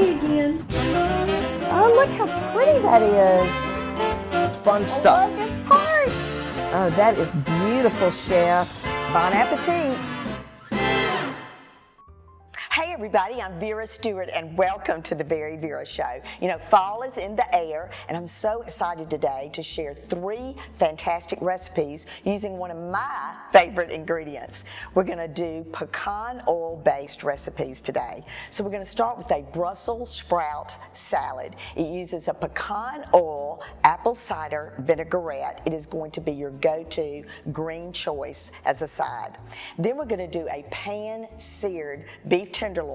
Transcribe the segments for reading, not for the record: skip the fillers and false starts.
me again. Oh, look how pretty that is. Fun stuff. Look, it's part. Oh, that is beautiful, Chef. Bon appetit. Hey everybody, I'm Vera Stewart and welcome to the VeryVera Show. You know, fall is in the air and I'm so excited today to share 3 fantastic recipes using one of my favorite ingredients. We're going to do pecan oil based recipes today. So we're going to start with a Brussels sprout salad. It uses a pecan oil apple cider vinaigrette. It is going to be your go-to green choice as a side. Then we're going to do a pan-seared beef tenderloin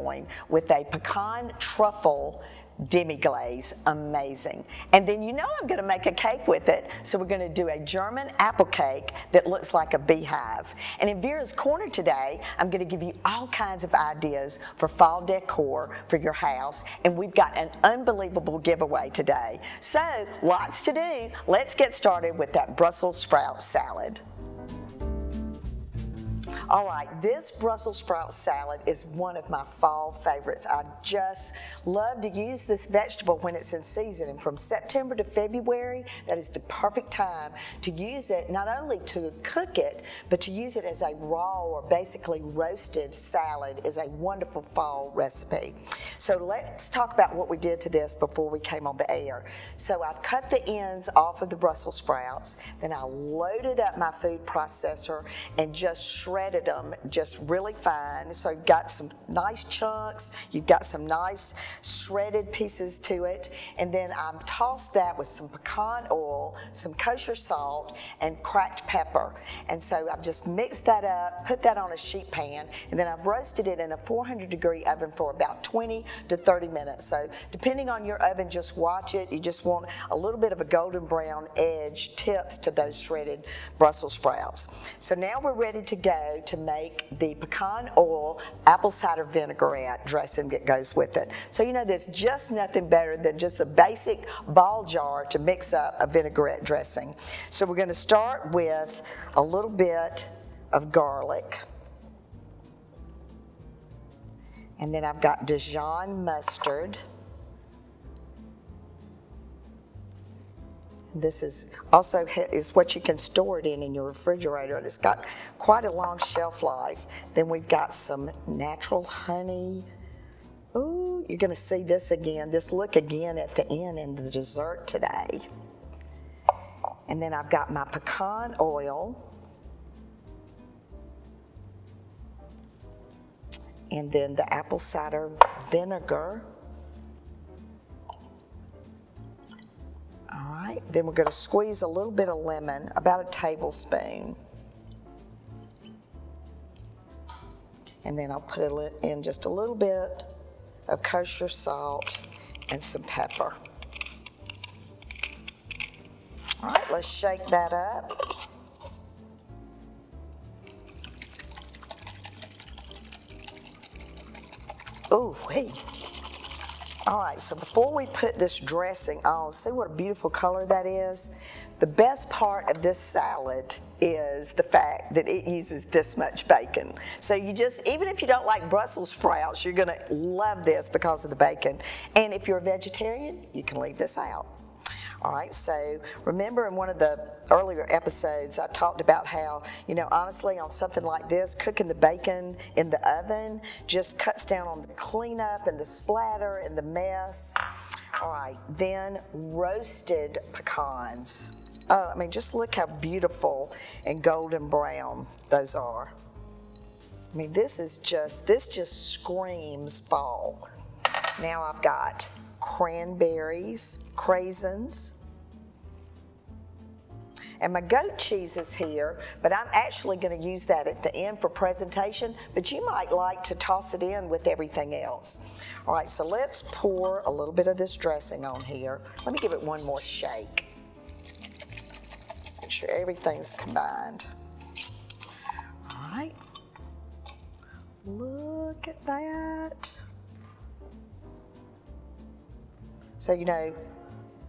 with a pecan truffle demi-glaze. Amazing. And then you know I'm going to make a cake with it, so we're going to do a German apple cake that looks like a beehive. And in Vera's Corner today, I'm going to give you all kinds of ideas for fall decor for your house, and we've got an unbelievable giveaway today. So, lots to do. Let's get started with that Brussels sprout salad. All right, this Brussels sprout salad is one of my fall favorites. I just love to use this vegetable when it's in season, and from September to February, that is the perfect time to use it, not only to cook it, but to use it as a raw or basically roasted salad is a wonderful fall recipe. So let's talk about what we did to this before we came on the air. So I cut the ends off of the Brussels sprouts, then I loaded up my food processor and just shredded them just really fine. So you've got some nice chunks, you've got some nice shredded pieces to it, and then I tossed that with some pecan oil, some kosher salt, and cracked pepper. And so I've just mixed that up, put that on a sheet pan, and then I've roasted it in a 400-degree oven for about 20 to 30 minutes. So depending on your oven, just watch it. You just want a little bit of a golden brown edge tips to those shredded Brussels sprouts. So now we're ready to go to make the pecan oil apple cider vinaigrette dressing that goes with it. So you know there's just nothing better than just a basic ball jar to mix up a vinaigrette dressing. So we're going to start with a little bit of garlic. And then I've got Dijon mustard. This is also what you can store it in your refrigerator, and it's got quite a long shelf life. Then we've got some natural honey. Ooh, you're going to see this again, this look again at the end in the dessert today. And then I've got my pecan oil. And then the apple cider vinegar. All right, then we're going to squeeze a little bit of lemon, about a tablespoon. And then I'll put in just a little bit of kosher salt and some pepper. All right, let's shake that up. Ooh, hey. All right, so before we put this dressing on, see what a beautiful color that is? The best part of this salad is the fact that it uses this much bacon. So you just, even if you don't like Brussels sprouts, you're gonna love this because of the bacon. And if you're a vegetarian, you can leave this out. All right, so remember in one of the earlier episodes, I talked about how, you know, honestly, on something like this, cooking the bacon in the oven just cuts down on the cleanup and the splatter and the mess. All right, then roasted pecans. I mean, just look how beautiful and golden brown those are. I mean, this just screams fall. Now I've got cranberries, craisins, and my goat cheese is here, but I'm actually going to use that at the end for presentation, but you might like to toss it in with everything else. All right, so let's pour a little bit of this dressing on here. Let me give it one more shake. Make sure everything's combined. All right, look at that. So, you know,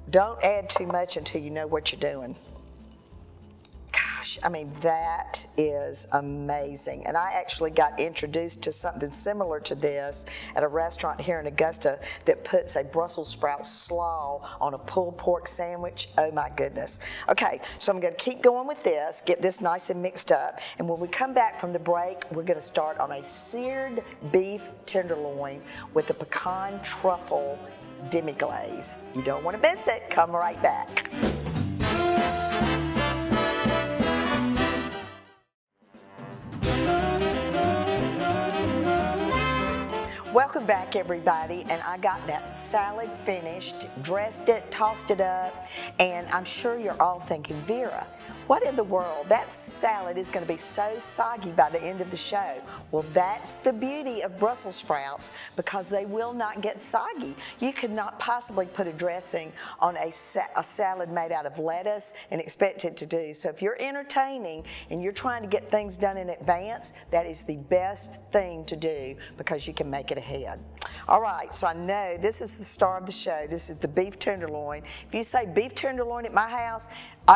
don't add too much until you know what you're doing. Gosh, ranch. I mean, that is amazing. And I actually got introduced to something similar to this at a restaurant here in Augusta that puts a Brussels sprout slaw on a pulled pork sandwich. Oh my goodness. Okay, so I'm gonna keep going with this, get this nice and mixed up. And when we come back from the break, we're gonna start on a seared beef tenderloin with a pecan truffle demi-glaze. You don't want to miss it. Come right back. Welcome back, everybody, and I got that salad finished, dressed it, tossed it up, and I'm sure you're all thinking, Vera, what in the world? That salad is going to be so soggy by the end of the show. Well, that's the beauty of Brussels sprouts, because they will not get soggy. You could not possibly put a dressing on a salad made out of lettuce and expect it to do. So if you're entertaining and you're trying to get things done in advance, that is the best thing to do, because you can make it ahead. All right, so I know this is the star of the show. This is the beef tenderloin. If you say beef tenderloin at my house,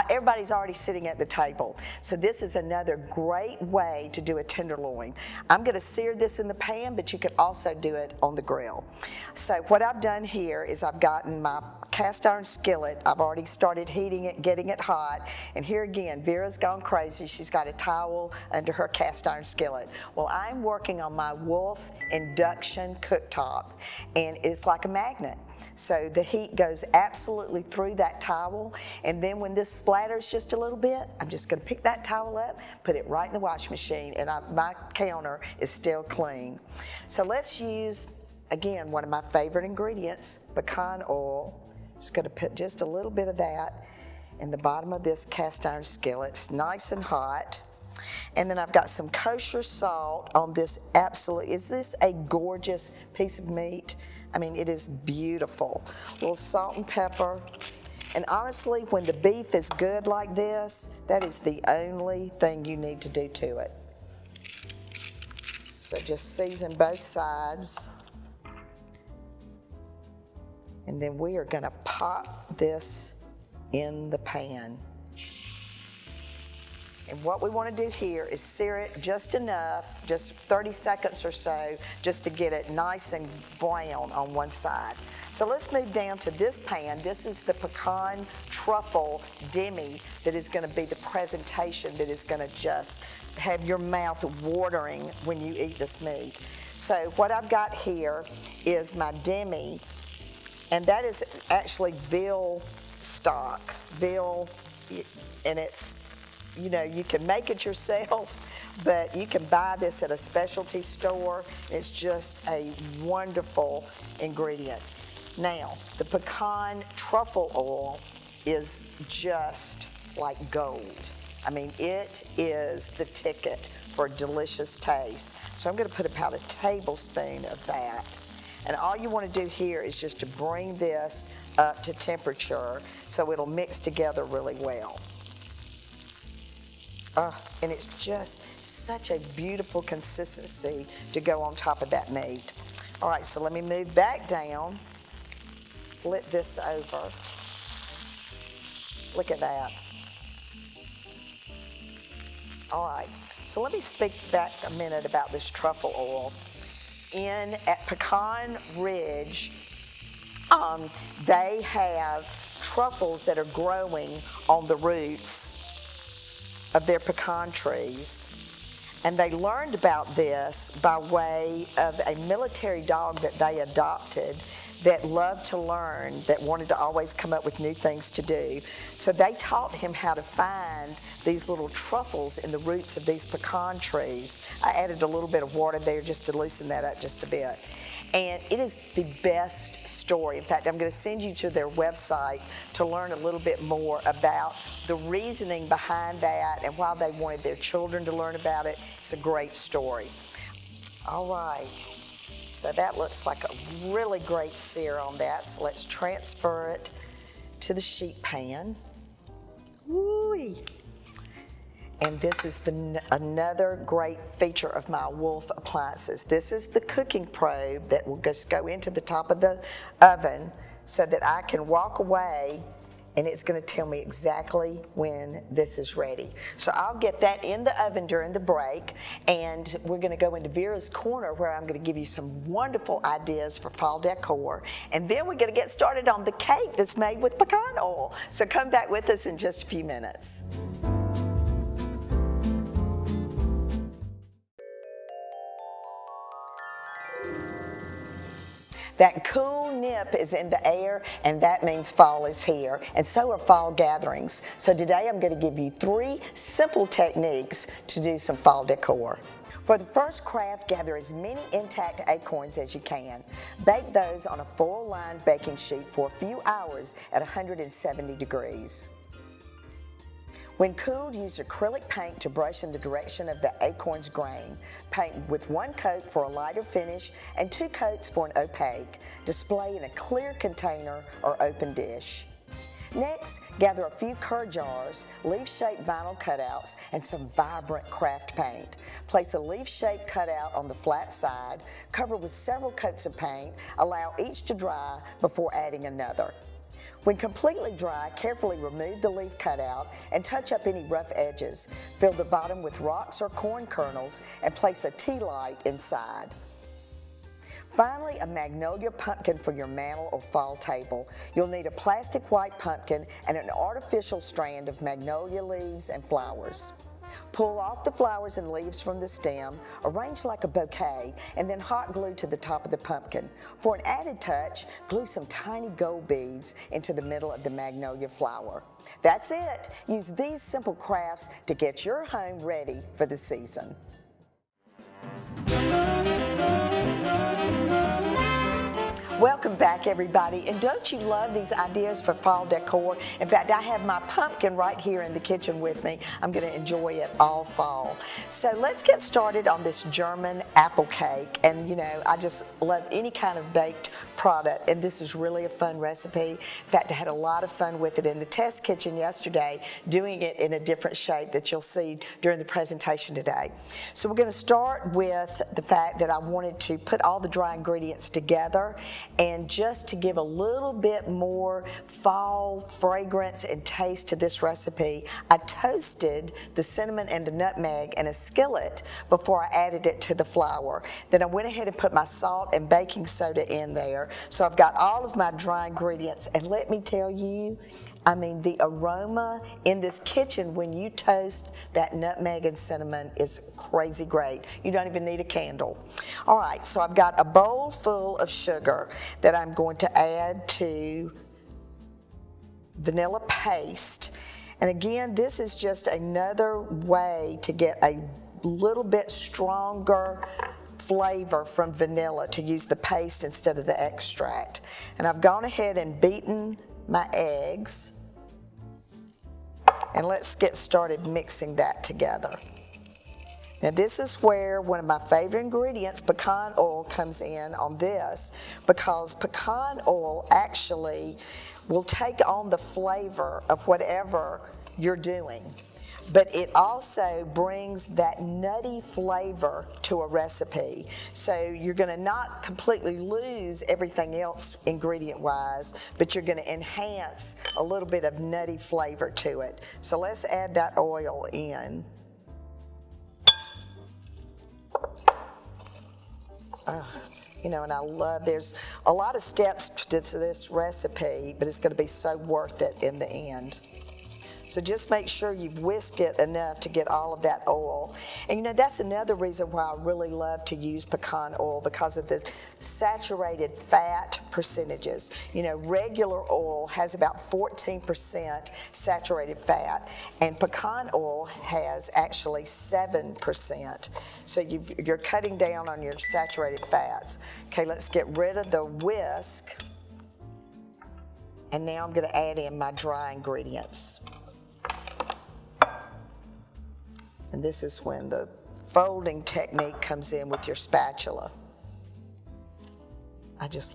everybody's already sitting at the table. So this is another great way to do a tenderloin. I'm going to sear this in the pan, but you could also do it on the grill. So what I've done here is I've gotten my cast iron skillet. I've already started heating it, getting it hot. And here again, Vera's gone crazy. She's got a towel under her cast iron skillet. Well, I'm working on my Wolf induction cooktop, and it's like a magnet. So the heat goes absolutely through that towel, and then when this splatters just a little bit, I'm just going to pick that towel up, put it right in the wash machine, and my counter is still clean. So let's use, again, one of my favorite ingredients, pecan oil. Just going to put just a little bit of that in the bottom of this cast iron skillet. It's nice and hot. And then I've got some kosher salt on this. Absolutely, is this a gorgeous piece of meat? I mean, it is beautiful. A little salt and pepper. And honestly, when the beef is good like this, that is the only thing you need to do to it. So just season both sides. And then we are going to pop this in the pan. And what we want to do here is sear it just enough, just 30 seconds or so, just to get it nice and brown on one side. So let's move down to this pan. This is the pecan truffle demi that is going to be the presentation that is going to just have your mouth watering when you eat this meat. So what I've got here is my demi, and that is actually veal stock, veal, and it's, you know, you can make it yourself, but you can buy this at a specialty store. It's just a wonderful ingredient. Now, the pecan truffle oil is just like gold. I mean, it is the ticket for delicious taste. So I'm going to put about a tablespoon of that. And all you want to do here is just to bring this up to temperature so it'll mix together really well. And it's just such a beautiful consistency to go on top of that meat. All right, so let me move back down, flip this over. Look at that. All right, so let me speak back a minute about this truffle oil. At Pecan Ridge, they have truffles that are growing on the roots of their pecan trees. And they learned about this by way of a military dog that they adopted that loved to learn, that wanted to always come up with new things to do. So they taught him how to find these little truffles in the roots of these pecan trees. I added a little bit of water there just to loosen that up just a bit. And it is the best story. In fact, I'm going to send you to their website to learn a little bit more about the reasoning behind that and why they wanted their children to learn about it. It's a great story. All right. So that looks like a really great sear on that. So let's transfer it to the sheet pan. Woo-wee. And this is another great feature of my Wolf appliances. This is the cooking probe that will just go into the top of the oven so that I can walk away and it's going to tell me exactly when this is ready. So I'll get that in the oven during the break, and we're going to go into Vera's Corner where I'm going to give you some wonderful ideas for fall decor, and then we're going to get started on the cake that's made with pecan oil. So come back with us in just a few minutes. That cool nip is in the air, and that means fall is here, and so are fall gatherings. So today I'm going to give you 3 simple techniques to do some fall decor. For the first craft, gather as many intact acorns as you can. Bake those on a foil-lined baking sheet for a few hours at 170 degrees. When cooled, use acrylic paint to brush in the direction of the acorn's grain. Paint with 1 coat for a lighter finish and 2 coats for an opaque. Display in a clear container or open dish. Next, gather a few cur jars, leaf-shaped vinyl cutouts, and some vibrant craft paint. Place a leaf-shaped cutout on the flat side, cover with several coats of paint, allow each to dry before adding another. When completely dry, carefully remove the leaf cutout and touch up any rough edges. Fill the bottom with rocks or corn kernels and place a tea light inside. Finally, a magnolia pumpkin for your mantel or fall table. You'll need a plastic white pumpkin and an artificial strand of magnolia leaves and flowers. Pull off the flowers and leaves from the stem, arrange like a bouquet, and then hot glue to the top of the pumpkin. For an added touch, glue some tiny gold beads into the middle of the magnolia flower. That's it. Use these simple crafts to get your home ready for the season. Welcome back, everybody, and don't you love these ideas for fall decor? In fact, I have my pumpkin right here in the kitchen with me. I'm going to enjoy it all fall. So let's get started on this German apple cake, and you know, I just love any kind of baked product, and this is really a fun recipe. In fact, I had a lot of fun with it in the test kitchen yesterday, doing it in a different shape that you'll see during the presentation today. So we're going to start with the fact that I wanted to put all the dry ingredients together, and just to give a little bit more fall fragrance and taste to this recipe, I toasted the cinnamon and the nutmeg in a skillet before I added it to the flour. Then I went ahead and put my salt and baking soda in there. So I've got all of my dry ingredients, and let me tell you, I mean, the aroma in this kitchen when you toast that nutmeg and cinnamon is crazy great. You don't even need a candle. All right, so I've got a bowl full of sugar that I'm going to add to vanilla paste. And again, this is just another way to get a little bit stronger flavor from vanilla, to use the paste instead of the extract. And I've gone ahead and beaten my eggs, and let's get started mixing that together. Now this is where one of my favorite ingredients, pecan oil, comes in on this, because pecan oil actually will take on the flavor of whatever you're doing, but it also brings that nutty flavor to a recipe. So you're going to not completely lose everything else ingredient-wise, but you're going to enhance a little bit of nutty flavor to it. So let's add that oil in. You know, and I love, there's a lot of steps to this recipe, but it's going to be so worth it in the end. So just make sure you've whisked it enough to get all of that oil. And you know, that's another reason why I really love to use pecan oil, because of the saturated fat percentages. You know, regular oil has about 14% saturated fat, and pecan oil has actually 7%. So you're cutting down on your saturated fats. Okay, let's get rid of the whisk. And now I'm going to add in my dry ingredients. And this is when the folding technique comes in with your spatula. I used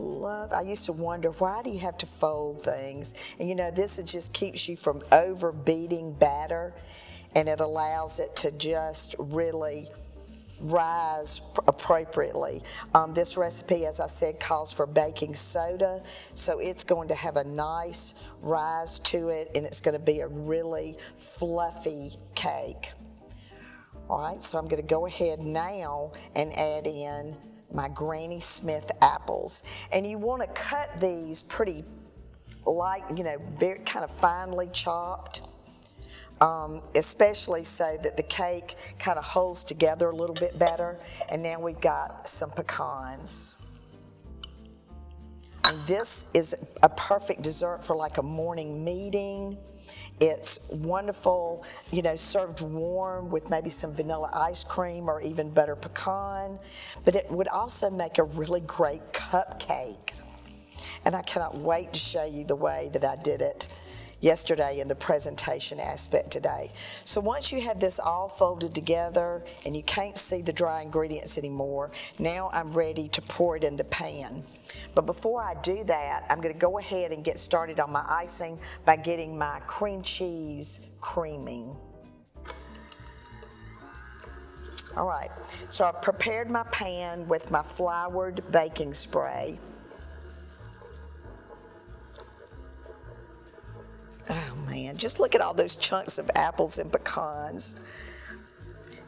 to wonder, why do you have to fold things? And you know, this just keeps you from over beating batter, and it allows it to just really rise appropriately. This recipe, as I said, calls for baking soda, so it's going to have a nice rise to it, and it's going to be a really fluffy cake. All right, so I'm going to go ahead now and add in my Granny Smith apples. And you want to cut these pretty light, very kind of finely chopped. Especially so that the cake kind of holds together a little bit better. And now we've got some pecans. And this is a perfect dessert for like a morning meeting. It's wonderful, served warm with maybe some vanilla ice cream or even butter pecan. But it would also make a really great cupcake. And I cannot wait to show you the way that I did it yesterday in the presentation aspect today. So once you have this all folded together and you can't see the dry ingredients anymore, now I'm ready to pour it in the pan. But before I do that, I'm going to go ahead and get started on my icing by getting my cream cheese creaming. All right, so I've prepared my pan with my floured baking spray. Oh man, just look at all those chunks of apples and pecans.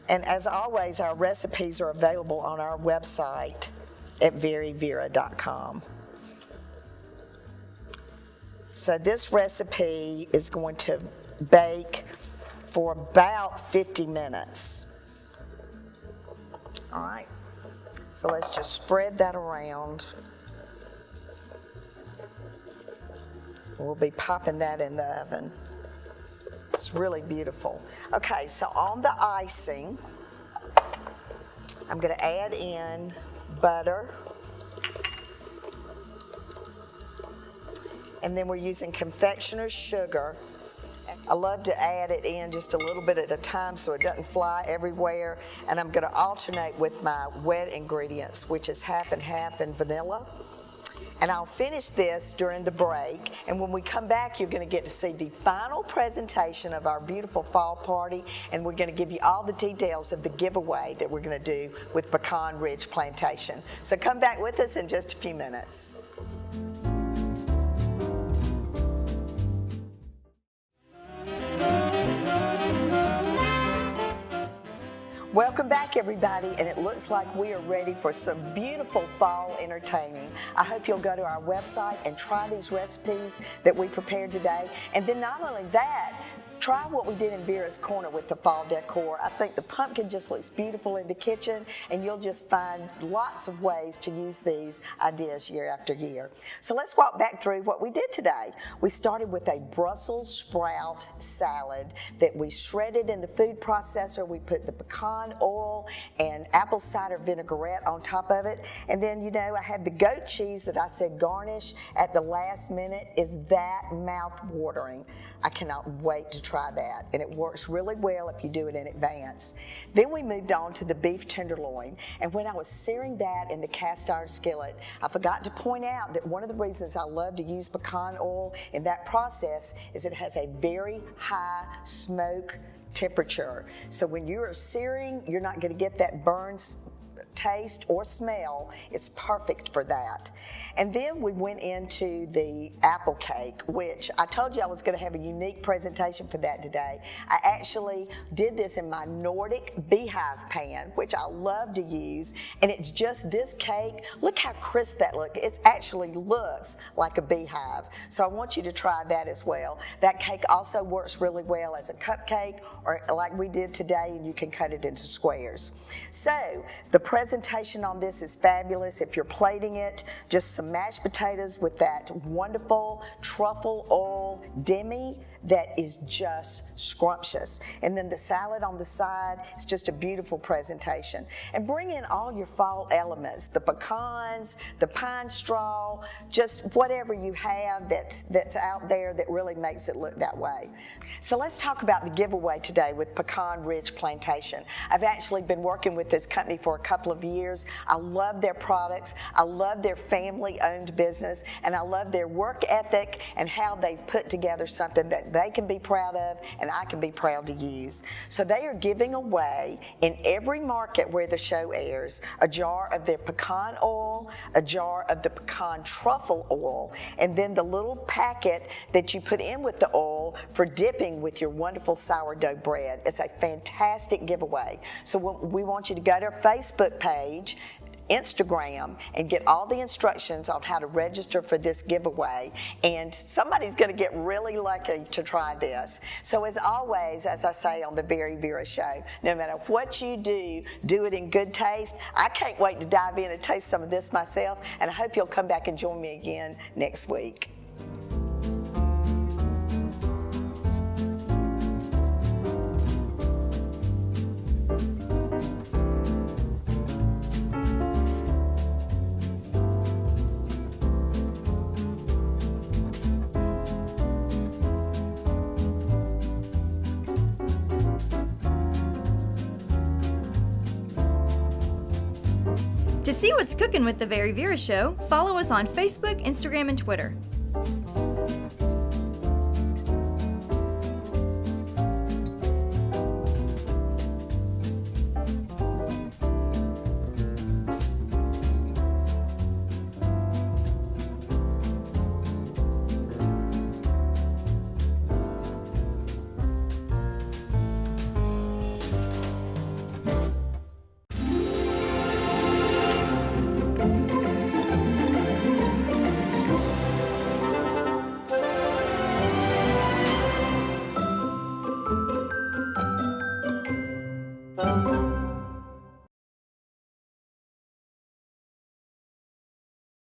And as always, our recipes are available on our website at VeryVera.com. So this recipe is going to bake for about 50 minutes. All right, so let's just spread that around. We'll be popping that in the oven. It's really beautiful. Okay, so on the icing, I'm going to add in butter. And then we're using confectioner's sugar. I love to add it in just a little bit at a time so it doesn't fly everywhere. And I'm going to alternate with my wet ingredients, which is half and half in vanilla. And I'll finish this during the break, and when we come back, you're going to get to see the final presentation of our beautiful fall party, and we're going to give you all the details of the giveaway that we're going to do with Pecan Ridge Plantation. So come back with us in just a few minutes. Welcome back, everybody, and it looks like we are ready for some beautiful fall entertaining. I hope you'll go to our website and try these recipes that we prepared today. And then not only that, try what we did in Vera's Corner with the fall decor. I think the pumpkin just looks beautiful in the kitchen, and you'll just find lots of ways to use these ideas year after year. So let's walk back through what we did today. We started with a Brussels sprout salad that we shredded in the food processor. We put the pecan oil and apple cider vinaigrette on top of it. And then, I had the goat cheese that I said garnish at the last minute. Is that mouth-watering? I cannot wait to try that, and it works really well if you do it in advance. Then we moved on to the beef tenderloin, and when I was searing that in the cast iron skillet, I forgot to point out that one of the reasons I love to use pecan oil in that process is it has a very high smoke temperature. So when you're searing, you're not going to get that burn taste or smell. It's perfect for that. And then we went into the apple cake, which I told you I was going to have a unique presentation for that today. I actually did this in my Nordic beehive pan, which I love to use, and it's just this cake. Look how crisp that looks. It actually looks like a beehive. So I want you to try that as well. That cake also works really well as a cupcake or like we did today, and you can cut it into squares. So the presentation on this is fabulous. If you're plating it, just some mashed potatoes with that wonderful truffle oil demi that is just scrumptious. And then the salad on the side, it's just a beautiful presentation. And bring in all your fall elements, the pecans, the pine straw, just whatever you have that's out there that really makes it look that way. So let's talk about the giveaway today with Pecan Ridge Plantation. I've actually been working with this company for a couple of years. I love their products. I love their family-owned business, and I love their work ethic and how they put put together something that they can be proud of and I can be proud to use. So they are giving away in every market where the show airs a jar of their pecan oil, a jar of the pecan truffle oil, and then the little packet that you put in with the oil for dipping with your wonderful sourdough bread. It's a fantastic giveaway. So we want you to go to our Facebook page, Instagram, and get all the instructions on how to register for this giveaway, and somebody's going to get really lucky to try this. So as always, as I say on the VeryVera show, no matter what you do, do it in good taste. I can't wait to dive in and taste some of this myself, and I hope you'll come back and join me again next week. To see what's cooking with the VeryVera Show, follow us on Facebook, Instagram, and Twitter.